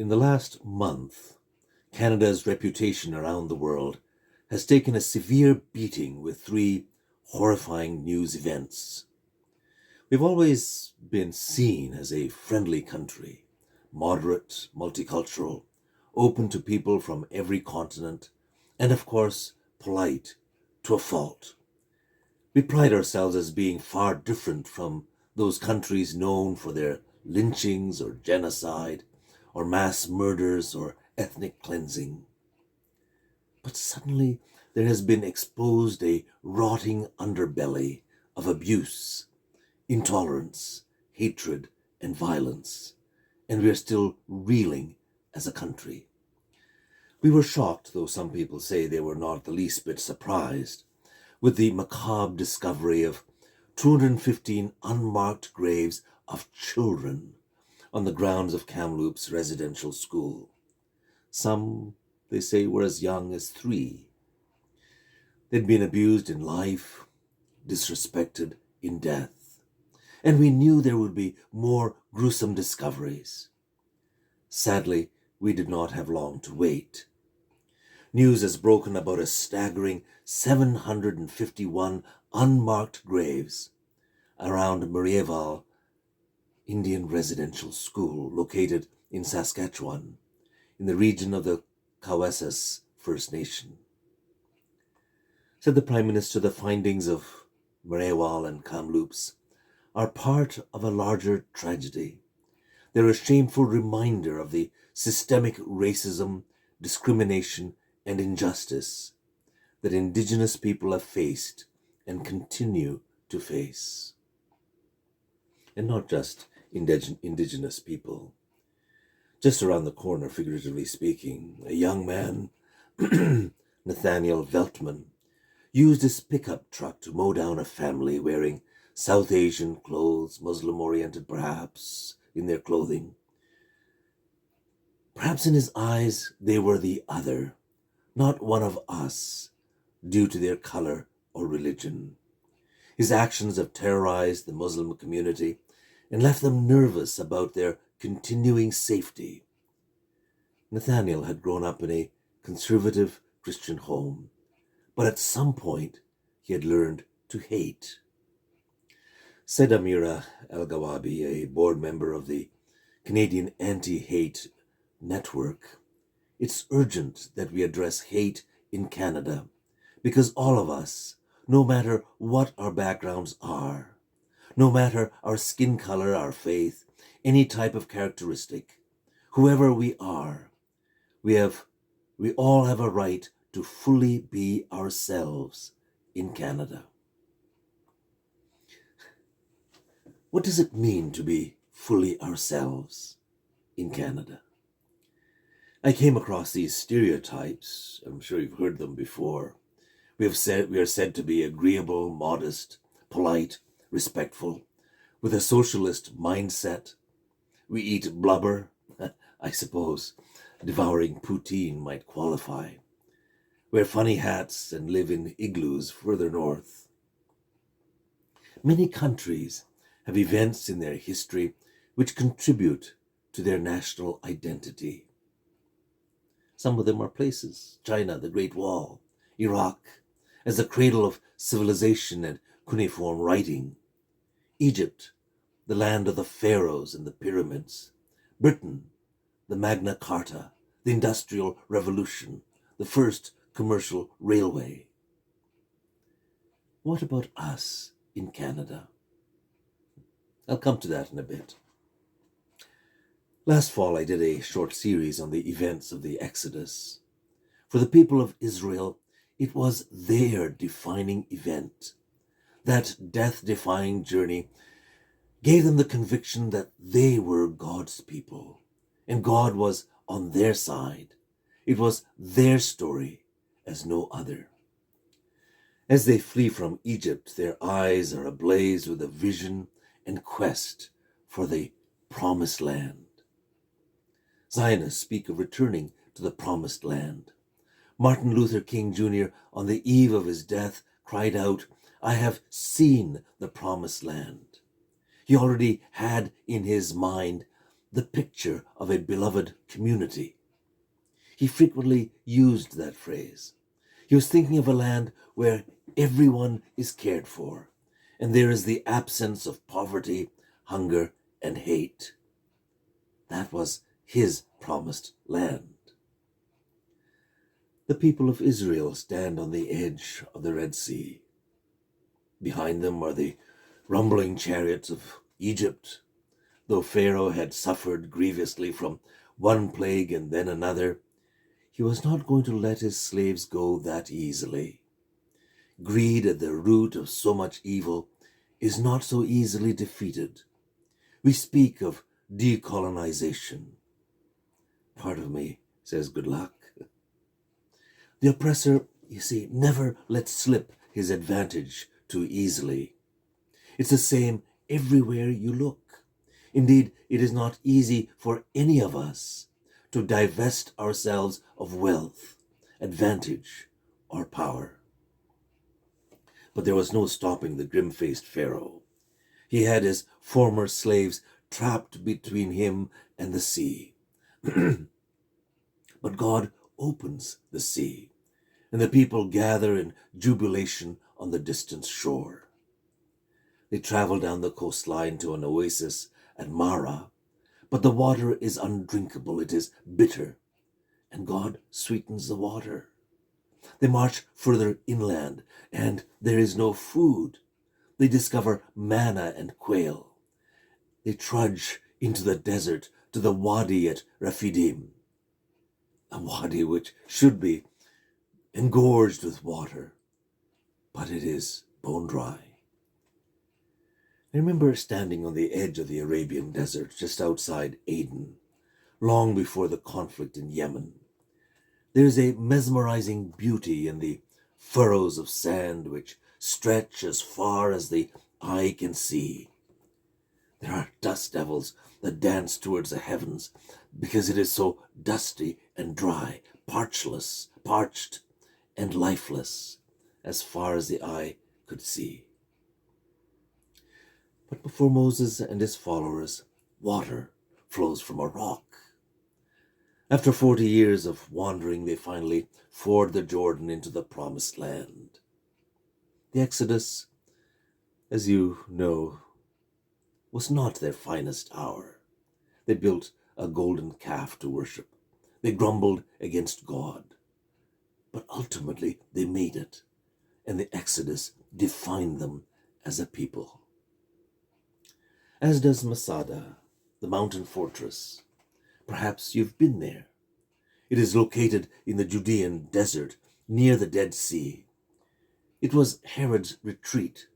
In the last month, Canada's reputation around the world has taken a severe beating with three horrifying news events. We've always been seen as a friendly country, moderate, multicultural, open to people from every continent, and of course, polite to a fault. We pride ourselves as being far different from those countries known for their lynchings or genocide, or mass murders or ethnic cleansing. But suddenly there has been exposed a rotting underbelly of abuse, intolerance, hatred, and violence, and we are still reeling as a country. We were shocked, though some people say they were not the least bit surprised, with the macabre discovery of 215 unmarked graves of children on the grounds of Kamloops Residential School. Some, they say, were as young as 3. They'd been abused in life, disrespected in death, and we knew there would be more gruesome discoveries. Sadly, we did not have long to wait. News has broken about a staggering 751 unmarked graves around Marieval Indian Residential School, located in Saskatchewan, in the region of the Cowessess First Nation. Said the Prime Minister, the findings of Marieval and Kamloops are part of a larger tragedy. They're a shameful reminder of the systemic racism, discrimination, and injustice that Indigenous people have faced and continue to face. And not just Indigenous people. Just around the corner, figuratively speaking, a young man, Nathaniel Veltman, used his pickup truck to mow down a family wearing South Asian clothes, Muslim-oriented perhaps, in their clothing. Perhaps in his eyes they were the other, not one of us, due to their color or religion. His actions have terrorized the Muslim community and left them nervous about their continuing safety. Nathaniel had grown up in a conservative Christian home, but at some point he had learned to hate. Said Amira El-Gawabi, a board member of the Canadian Anti-Hate Network, it's urgent that we address hate in Canada because all of us, no matter what our backgrounds are, no matter our skin color, our faith, any type of characteristic, whoever we are, we all have a right to fully be ourselves in Canada. What does it mean to be fully ourselves in Canada? I came across these stereotypes. I'm sure you've heard them before. We are said to be agreeable, modest, polite, respectful, with a socialist mindset. We eat blubber, I suppose. Devouring poutine might qualify. Wear funny hats and live in igloos further north. Many countries have events in their history which contribute to their national identity. Some of them are places: China, the Great Wall; Iraq, as the cradle of civilization and cuneiform writing; Egypt, the land of the pharaohs and the pyramids; Britain, the Magna Carta, the Industrial Revolution, the first commercial railway. What about us in Canada? I'll come to that in a bit. Last fall, I did a short series on the events of the Exodus. For the people of Israel, it was their defining event. That death-defying journey gave them the conviction that they were God's people, and God was on their side. It was their story as no other. As they flee from Egypt, their eyes are ablaze with a vision and quest for the promised land. Zionists speak of returning to the promised land. Martin Luther King Jr., on the eve of his death, cried out, "I have seen the promised land." He already had in his mind the picture of a beloved community. He frequently used that phrase. He was thinking of a land where everyone is cared for, and there is the absence of poverty, hunger, and hate. That was his promised land. The people of Israel stand on the edge of the Red Sea. Behind them are the rumbling chariots of Egypt. Though Pharaoh had suffered grievously from one plague and then another, he was not going to let his slaves go that easily. Greed at the root of so much evil is not so easily defeated. We speak of decolonization. Part of me says good luck. The oppressor, you see, never lets slip his advantage too easily. It's the same everywhere you look. Indeed, it is not easy for any of us to divest ourselves of wealth, advantage, or power. But there was no stopping the grim-faced Pharaoh. He had his former slaves trapped between him and the sea. But God opens the sea, and the people gather in jubilation on the distant shore. They travel down the coastline to an oasis at Mara, but the water is undrinkable, it is bitter, and God sweetens the water. They march further inland, and there is no food. They discover manna and quail. They trudge into the desert to the wadi at Rephidim, a wadi which should be engorged with water, but it is bone dry. I remember standing on the edge of the Arabian desert just outside Aden, long before the conflict in Yemen. There is a mesmerizing beauty in the furrows of sand which stretch as far as the eye can see. There are dust devils that dance towards the heavens because it is so dusty and dry, parched and lifeless as far as the eye could see. But before Moses and his followers, water flows from a rock. After 40 years of wandering, they finally ford the Jordan into the promised land. The Exodus, as you know, was not their finest hour. They built a golden calf to worship. They grumbled against God. But ultimately they made it, and the Exodus defined them as a people. As does Masada, the mountain fortress. Perhaps you've been there. It is located in the Judean desert near the Dead Sea. It was Herod's retreat,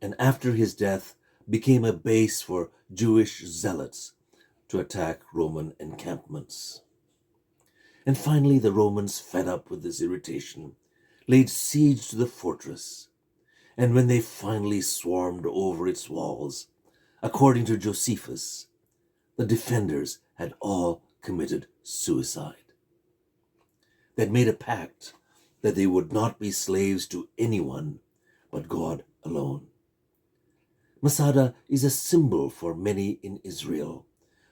and after his death became a base for Jewish zealots to attack Roman encampments. And finally the Romans, fed up with this irritation, laid siege to the fortress. And when they finally swarmed over its walls, according to Josephus, the defenders had all committed suicide. They had made a pact that they would not be slaves to anyone but God alone. Masada is a symbol for many in Israel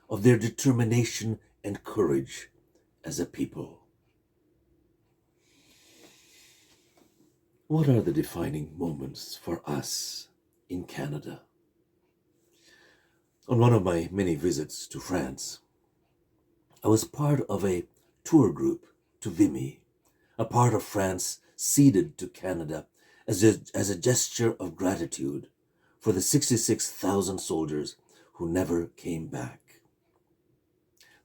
of their determination and courage as a people. What are the defining moments for us in Canada? On one of my many visits to France, I was part of a tour group to Vimy, a part of France ceded to Canada as a gesture of gratitude for the 66,000 soldiers who never came back.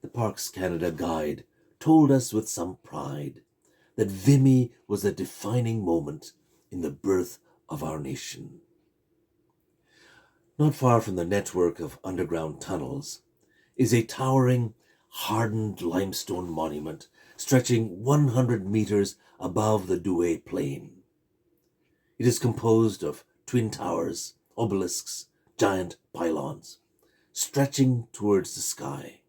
The Parks Canada guide told us with some pride that Vimy was a defining moment in the birth of our nation. Not far from the network of underground tunnels is a towering, hardened limestone monument stretching 100 meters above the Douai Plain. It is composed of twin towers, obelisks, giant pylons, stretching towards the sky.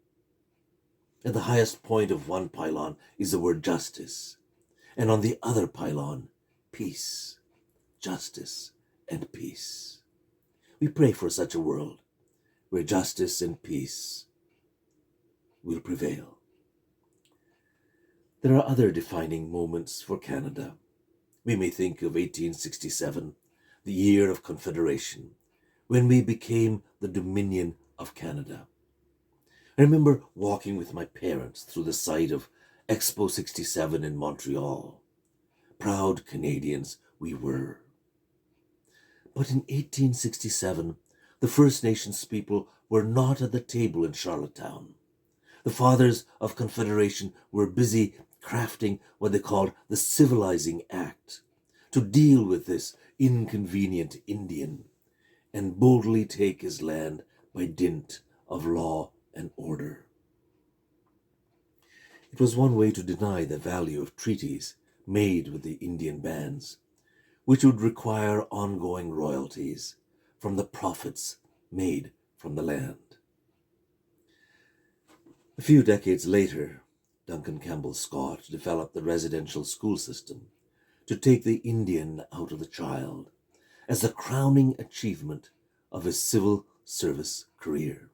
At the highest point of one pylon is the word justice, and on the other pylon, peace, justice, and peace. We pray for such a world where justice and peace will prevail. There are other defining moments for Canada. We may think of 1867, the year of Confederation, when we became the Dominion of Canada. I remember walking with my parents through the site of Expo 67 in Montreal. Proud Canadians we were. But in 1867, the First Nations people were not at the table in Charlottetown. The fathers of Confederation were busy crafting what they called the Civilizing Act to deal with this inconvenient Indian and boldly take his land by dint of law and order. It was one way to deny the value of treaties made with the Indian bands, which would require ongoing royalties from the profits made from the land. A few decades later, Duncan Campbell Scott developed the residential school system to take the Indian out of the child as the crowning achievement of his civil service career.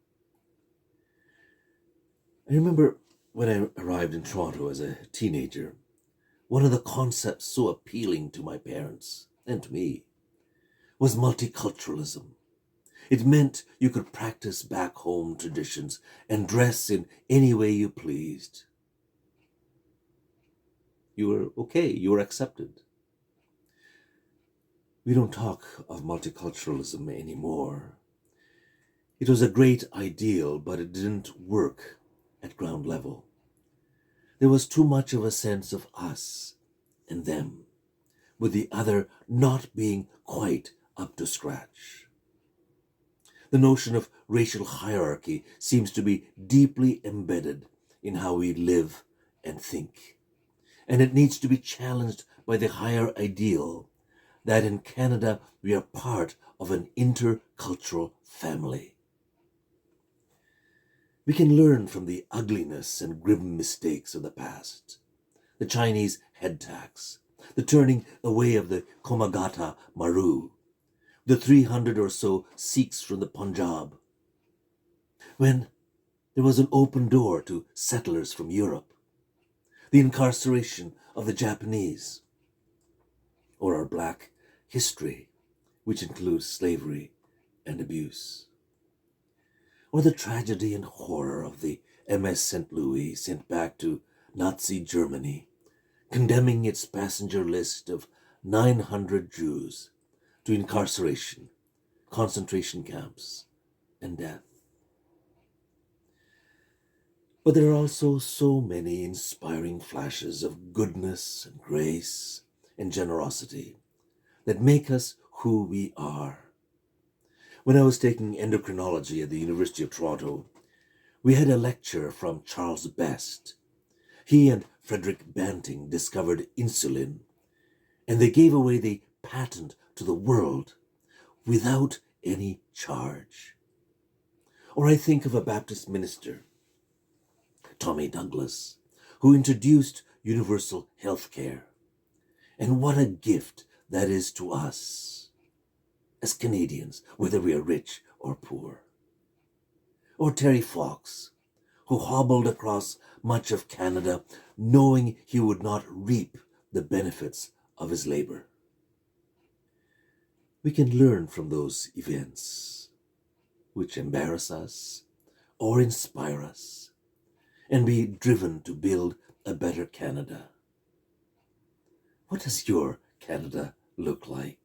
I remember when I arrived in Toronto as a teenager, one of the concepts so appealing to my parents and to me was multiculturalism. It meant you could practice back home traditions and dress in any way you pleased. You were okay, you were accepted. We don't talk of multiculturalism anymore. It was a great ideal, but it didn't work at ground level. There was too much of a sense of us and them, with the other not being quite up to scratch. The notion of racial hierarchy seems to be deeply embedded in how we live and think, and it needs to be challenged by the higher ideal that in Canada we are part of an intercultural family. We can learn from the ugliness and grim mistakes of the past. The Chinese head tax, the turning away of the Komagata Maru, the 300 or so Sikhs from the Punjab, when there was an open door to settlers from Europe, the incarceration of the Japanese, or our black history, which includes slavery and abuse, or the tragedy and horror of the MS St. Louis sent back to Nazi Germany, condemning its passenger list of 900 Jews to incarceration, concentration camps, and death. But there are also so many inspiring flashes of goodness and grace and generosity that make us who we are. When I was taking endocrinology at the University of Toronto, we had a lecture from Charles Best. He and Frederick Banting discovered insulin, and they gave away the patent to the world without any charge. Or I think of a Baptist minister, Tommy Douglas, who introduced universal health care. And what a gift that is to us as Canadians, whether we are rich or poor. Or Terry Fox, who hobbled across much of Canada knowing he would not reap the benefits of his labor. We can learn from those events which embarrass us or inspire us and be driven to build a better Canada. What does your Canada look like?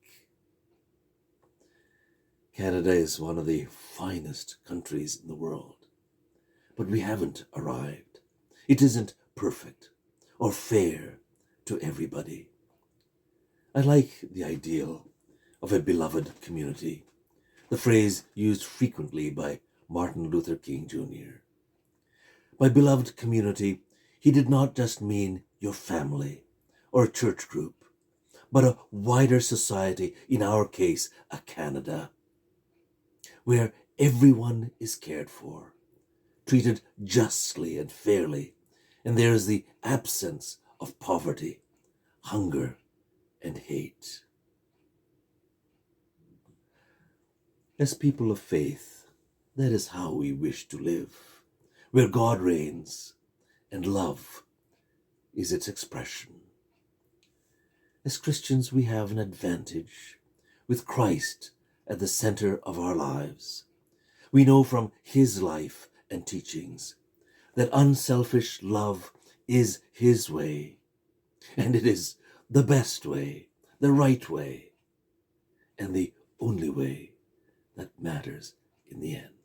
Canada is one of the finest countries in the world, but we haven't arrived. It isn't perfect or fair to everybody. I like the ideal of a beloved community, the phrase used frequently by Martin Luther King Jr. By beloved community, he did not just mean your family or a church group, but a wider society, in our case, a Canada, where everyone is cared for, treated justly and fairly, and there is the absence of poverty, hunger, and hate. As people of faith, that is how we wish to live, where God reigns and love is its expression. As Christians, we have an advantage with Christ at the center of our lives. We know from his life and teachings that unselfish love is his way, and it is the best way, the right way, and the only way that matters in the end.